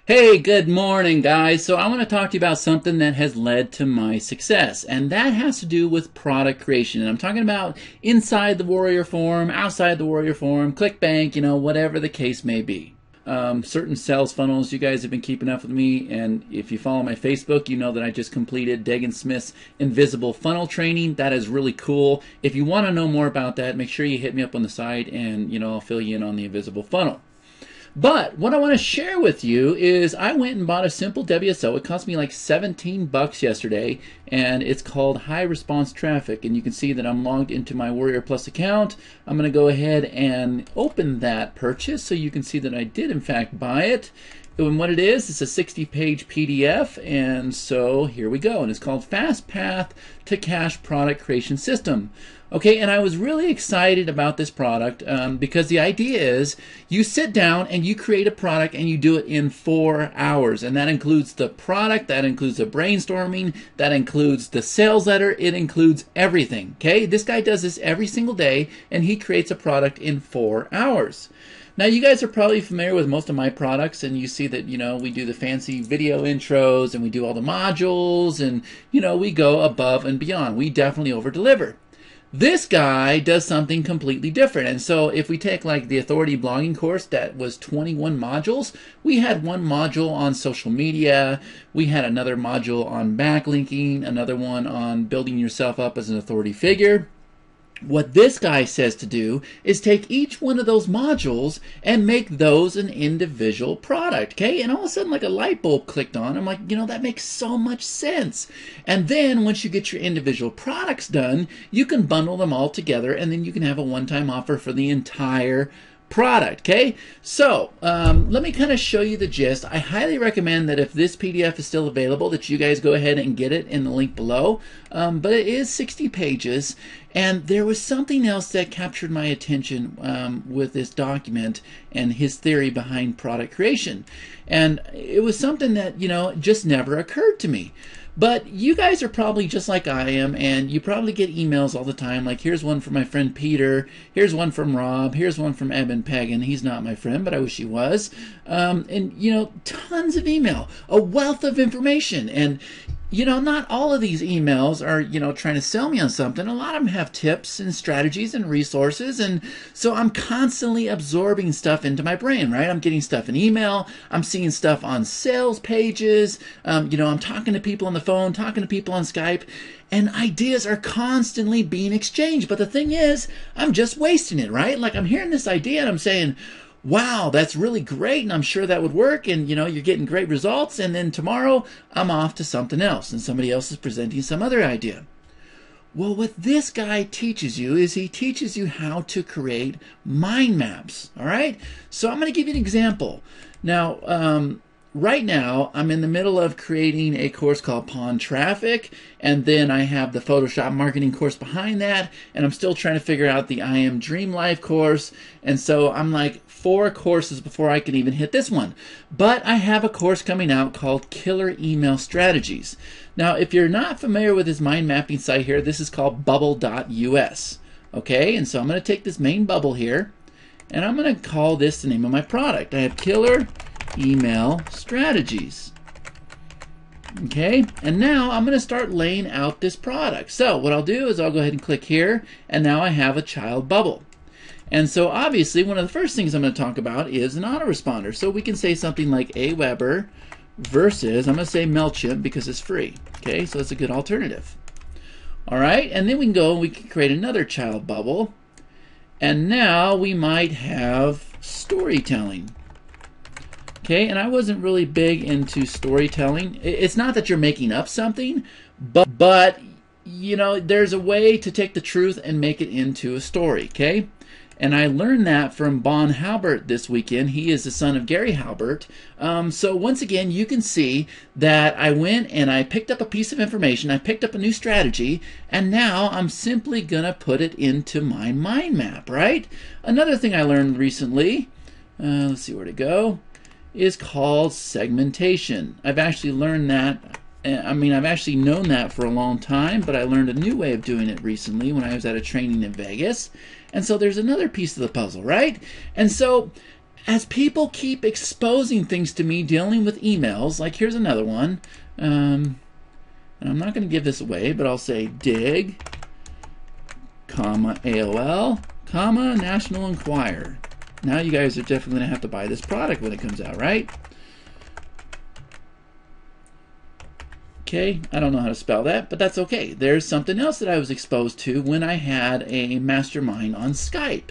Hey, good morning, guys. So I want to talk to you about something that has led to my success, and that has to do with product creation. And I'm talking about inside the Warrior Forum, outside the Warrior Forum, ClickBank, whatever the case may be. Certain sales funnels, you guys have been keeping up with me, and if you follow my Facebook, you know that I just completed Dagan Smith's Invisible Funnel Training. That is really cool. If you want to know more about that, make sure you hit me up on the side, and I'll fill you in on the Invisible Funnel. But what I want to share with you is I went and bought a simple WSO. It cost me like 17 bucks yesterday, and it's called High Response Traffic. And you can see that I'm logged into my Warrior Plus account. I'm going to go ahead and open that purchase so you can see that I did in fact buy it. And what it is, it's a 60-page PDF, and so here we go. And it's called Fast Path to Cash Product Creation System. Okay, and I was really excited about this product because the idea is you sit down and you create a product and you do it in 4 hours. And that includes the product, that includes the brainstorming, that includes the sales letter, it includes everything. Okay, this guy does this every single day and he creates a product in 4 hours. Now, you guys are probably familiar with most of my products, and you see that, we do the fancy video intros, and we do all the modules, and, we go above and beyond. We definitely over-deliver. This guy does something completely different. And so if we take like the Authority blogging course that was 21 modules, we had one module on social media, we had another module on backlinking, another one on building yourself up as an authority figure. What this guy says to do is take each one of those modules and make those an individual product, okay? And all of a sudden, like a light bulb clicked on. I'm like, that makes so much sense. And then once you get your individual products done, you can bundle them all together, and then you can have a one-time offer for the entire product. Okay, so let me kind of show you the gist. I highly recommend that if this PDF is still available, that you guys go ahead and get it in the link below. But it is 60 pages, and there was something else that captured my attention with this document and his theory behind product creation. And it was something that just never occurred to me. But you guys are probably just like I am, and you probably get emails all the time, like here's one from my friend Peter, here's one from Rob, here's one from Eben Pagan. He's not my friend, but I wish he was. And tons of email, a wealth of information. And not all of these emails are, trying to sell me on something. A lot of them have tips and strategies and resources. And so I'm constantly absorbing stuff into my brain, right? I'm getting stuff in email. I'm seeing stuff on sales pages. I'm talking to people on the phone, talking to people on Skype, and ideas are constantly being exchanged. But the thing is, I'm just wasting it, right? Like I'm hearing this idea and I'm saying, wow, that's really great, and I'm sure that would work, and you're getting great results, and then tomorrow I'm off to something else, and somebody else is presenting some other idea. Well, what this guy teaches you is he teaches you how to create mind maps, all right? So I'm going to give you an example. Now, right now, I'm in the middle of creating a course called Pawn Traffic, and then I have the Photoshop marketing course behind that, and I'm still trying to figure out the I Am Dream Life course, and so I'm like 4 courses before I can even hit this one. But I have a course coming out called Killer Email Strategies. Now, if you're not familiar with this mind mapping site here, this is called bubble.us. Okay, and so I'm going to take this main bubble here, and I'm going to call this the name of my product. I have Killer Email Strategies. Okay, and now I'm going to start laying out this product. So what I'll do is I'll go ahead and click here, and now I have a child bubble. And so obviously one of the first things I'm going to talk about is an autoresponder. So we can say something like Aweber versus, I'm going to say MailChimp because it's free. Okay, so it's a good alternative. All right, and then we can go and we can create another child bubble. And now we might have storytelling. Okay, and I wasn't really big into storytelling. It's not that you're making up something, but there's a way to take the truth and make it into a story, okay? And I learned that from Bon Halbert this weekend. He is the son of Gary Halbert. So once again, you can see that I went and I picked up a piece of information, I picked up a new strategy, and now I'm simply going to put it into my mind map, right? Another thing I learned recently, let's see where to go, is called segmentation. I've actually learned that. I've actually known that for a long time, but I learned a new way of doing it recently when I was at a training in Vegas. And so there's another piece of the puzzle, right? And so as people keep exposing things to me dealing with emails, like here's another one, and I'm not going to give this away, but I'll say dig, comma, AOL, comma, National Enquirer. Now you guys are definitely going to have to buy this product when it comes out, right? Okay, I don't know how to spell that, but that's okay. There's something else that I was exposed to when I had a mastermind on Skype.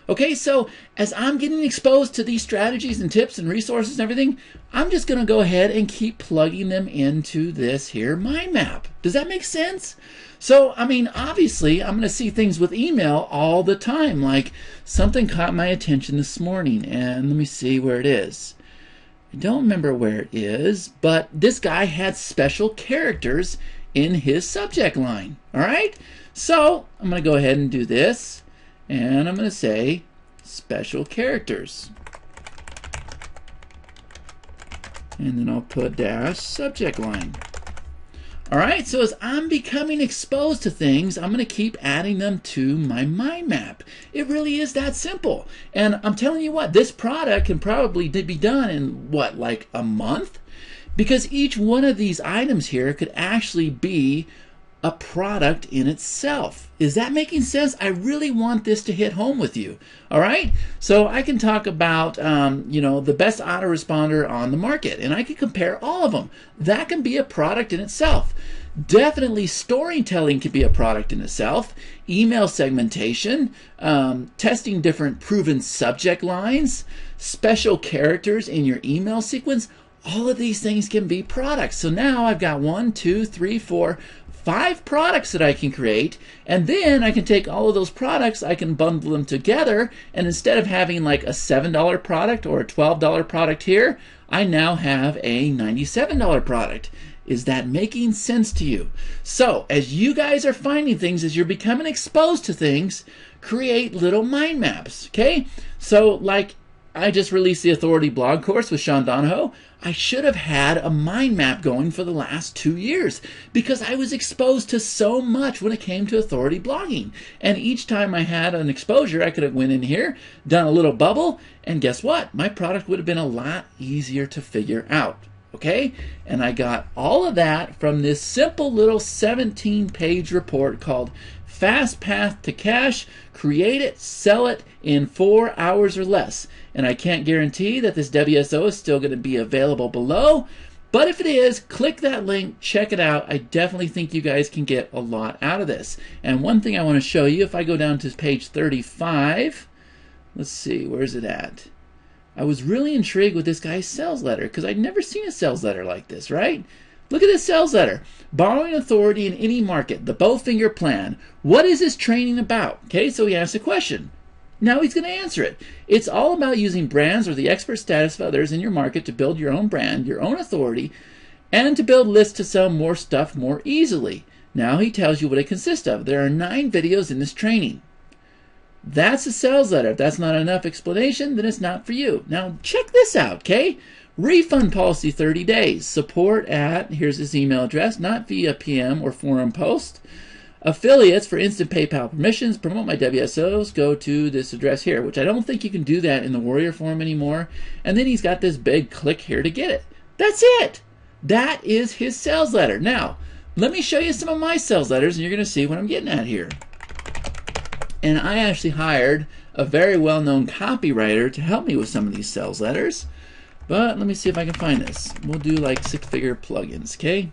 Okay, so as I'm getting exposed to these strategies and tips and resources and everything, I'm just going to go ahead and keep plugging them into this here mind map. Does that make sense? So, I mean, obviously, I'm going to see things with email all the time, like something caught my attention this morning, and let me see where it is. I don't remember where it is, but this guy had special characters in his subject line. All right, so I'm going to go ahead and do this, and I'm going to say special characters, and then I'll put dash subject line. All right, so as I'm becoming exposed to things, I'm going to keep adding them to my mind map. It really is that simple. And I'm telling you what, this product can probably be done in, what, like a month? Because each one of these items here could actually be a product in itself. Is that making sense? I really want this to hit home with you. All right, so I can talk about the best autoresponder on the market, and I can compare all of them. That can be a product in itself. Definitely storytelling can be a product in itself. Email segmentation, testing different proven subject lines, special characters in your email sequence. All of these things can be products. So now I've got 1, 2, 3, 4, 5 products that I can create, and then I can take all of those products, I can bundle them together, and instead of having like a $7 product or a $12 product here, I now have a $97 product. Is that making sense to you? So as you guys are finding things, as you're becoming exposed to things, create little mind maps, okay? So like I just released the Authority blog course with Sean Donahoe. I should have had a mind map going for the last 2 years because I was exposed to so much when it came to authority blogging. And each time I had an exposure, I could have went in here, done a little bubble, and guess what? My product would have been a lot easier to figure out. Okay? And I got all of that from this simple little 17-page report called Fast Path to Cash. Create it, sell it in 4 hours or less. And I can't guarantee that this WSO is still going to be available below, but if it is, click that link, check it out. I definitely think you guys can get a lot out of this. And one thing I want to show you, if I go down to page 35, let's see, where's it at? I was really intrigued with this guy's sales letter because I'd never seen a sales letter like this, right? Look at this sales letter. Borrowing authority in any market, the Bowfinger plan. What is this training about? Okay, so he asked a question. Now he's going to answer it. It's all about using brands or the expert status of others in your market to build your own brand, your own authority, and to build lists to sell more stuff more easily. Now he tells you what it consists of. There are 9 videos in this training. That's a sales letter. If that's not enough explanation, then it's not for you. Now check this out, okay? Refund policy 30 days. Support at, here's his email address, not via PM or forum post. Affiliates for instant PayPal permissions. Promote my WSOs. Go to this address here, which I don't think you can do that in the Warrior Forum anymore. And then he's got this big click here to get it. That's it. That is his sales letter. Now, let me show you some of my sales letters, and you're going to see what I'm getting at here. And I actually hired a very well-known copywriter to help me with some of these sales letters. But let me see if I can find this. We'll do like 6-figure plugins, okay?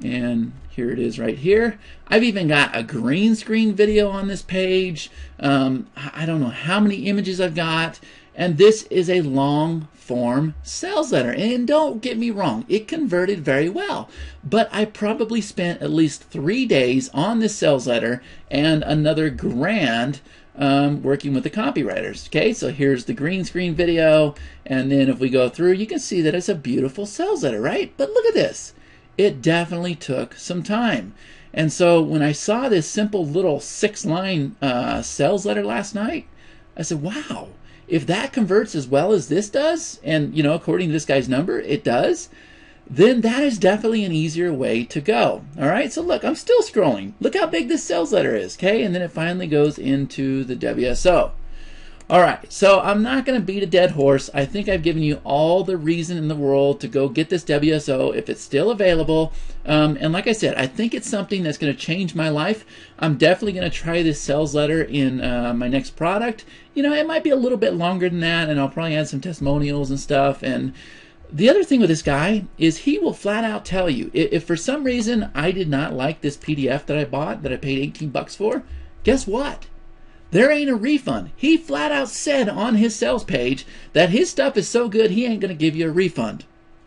And here it is right here. I've even got a green screen video on this page. I don't know how many images I've got. And this is a long form sales letter. And don't get me wrong, it converted very well. But I probably spent at least 3 days on this sales letter and another grand working with the copywriters. Okay, so here's the green screen video. And then if we go through, you can see that it's a beautiful sales letter, right? But look at this. It definitely took some time. And so when I saw this simple little 6-line sales letter last night, I said, wow, if that converts as well as this does, and according to this guy's number, it does, then that is definitely an easier way to go. All right, so look, I'm still scrolling. Look how big this sales letter is, okay? And then it finally goes into the WSO. All right, so I'm not going to beat a dead horse. I think I've given you all the reason in the world to go get this WSO if it's still available. And like I said, I think it's something that's going to change my life. I'm definitely going to try this sales letter in my next product. You know, it might be a little bit longer than that, and I'll probably add some testimonials and stuff. And the other thing with this guy is he will flat out tell you, if for some reason I did not like this PDF that I bought, that I paid 18 bucks for, guess what? There ain't a refund. He flat out said on his sales page that his stuff is so good he ain't going to give you a refund.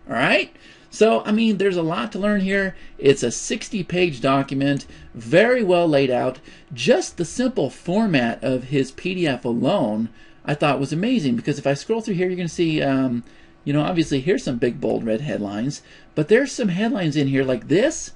All right? So, I mean, there's a lot to learn here. It's a 60-page document, very well laid out. Just the simple format of his PDF alone I thought was amazing, because if I scroll through here, you're going to see, you know, obviously here's some big bold red headlines, but there's some headlines in here like this.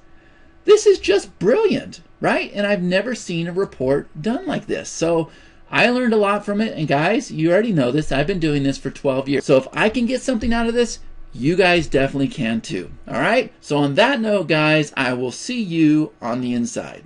This is just brilliant, right? And I've never seen a report done like this. So I learned a lot from it. And guys, you already know this. I've been doing this for 12 years. So if I can get something out of this, you guys definitely can too. All right? So on that note, guys, I will see you on the inside.